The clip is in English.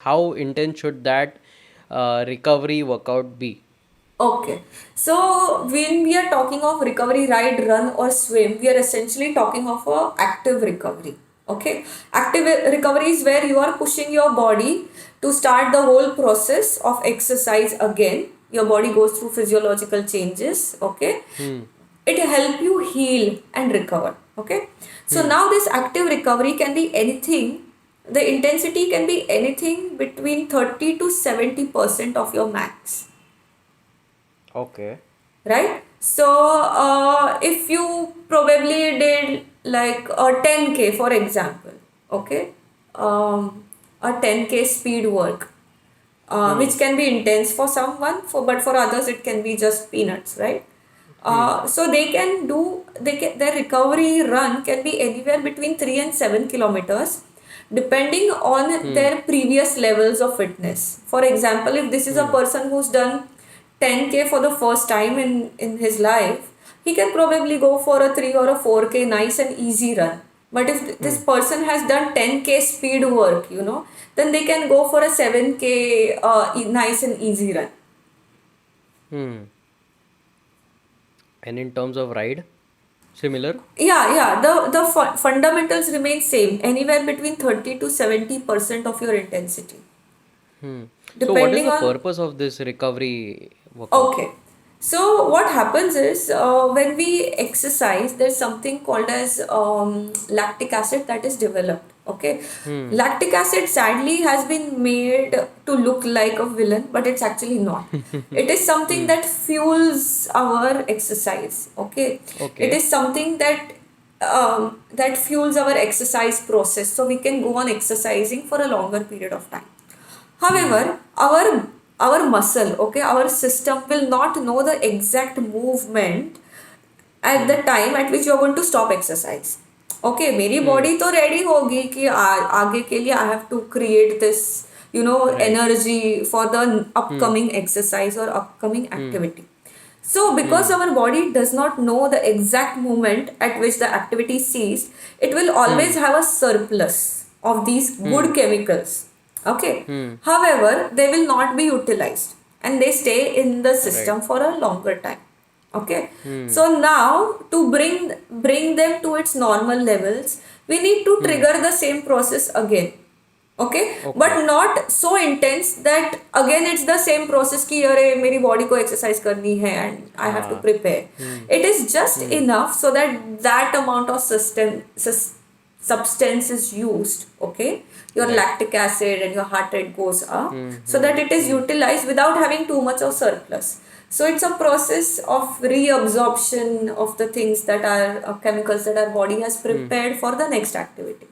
How intense should that recovery workout be? Okay, so when we are talking of recovery, ride, run, or swim, we are essentially talking of a active recovery. Okay, active recovery is where you are pushing your body to start the whole process of exercise again. Your body goes through physiological changes. Okay, Hmm. it help you heal and recover. Okay, so Hmm. now this active recovery can be anything. The intensity can be anything between 30 to 70% of your max, Okay. right? So if you probably did like a 10K for example, okay, a 10K speed work, Hmm. which can be intense for someone, but for others it can be just peanuts, right? Hmm. So they can do, their recovery run can be anywhere between 3 and 7 kilometers depending on Hmm. their previous levels of fitness. For example, if this is a Hmm. person who's done 10K for the first time in his life, he can probably go for a 3 or a 4K nice and easy run. But if this Hmm. person has done 10K speed work, then they can go for a 7K nice and easy run. Hmm. And in terms of ride, similar. Yeah. The fundamentals remain same, anywhere between 30 to 70% of your intensity, Hmm. So, what is depending the on. purpose of this recovery workout? Okay. So what happens is when we exercise, there's something called as lactic acid that is developed. Okay. Hmm. Lactic acid sadly has been made to look like a villain, but it's actually not. It is something Hmm. that fuels our exercise. Okay. It Okay. is something that fuels our exercise process, so we can go on exercising for a longer period of time. Hmm. However, our muscle, okay, our system will not know the exact movement at the Hmm. time at which you are going to stop exercise. Okay, मेरी Hmm. body तो ready होगी कि आगे के लिए I have to create this, Right. energy for the Hmm. upcoming exercise or upcoming Hmm. activity. So, because Hmm. our body does not know the exact moment at which the activity ceased, it will always Hmm. have a surplus of these Hmm. good chemicals. Okay. Hmm. However, they will not be utilized and they stay in the Right. system for a longer time. Okay. Hmm. So now to bring them to its normal levels, we need to Hmm. trigger the same process again. Okay, but Okay. not so intense that again it's the same process कि अरे मेरी body को exercise करनी है and I have to Ah. prepare. Hmm. It is just Hmm. enough so that that amount of substance is used. Okay, your Right. lactic acid and your heart rate goes up Hmm. so Hmm. that it is Hmm. utilized without having too much of surplus. So it's a process of reabsorption of the things that are chemicals that our body has Hmm. prepared for the next activity.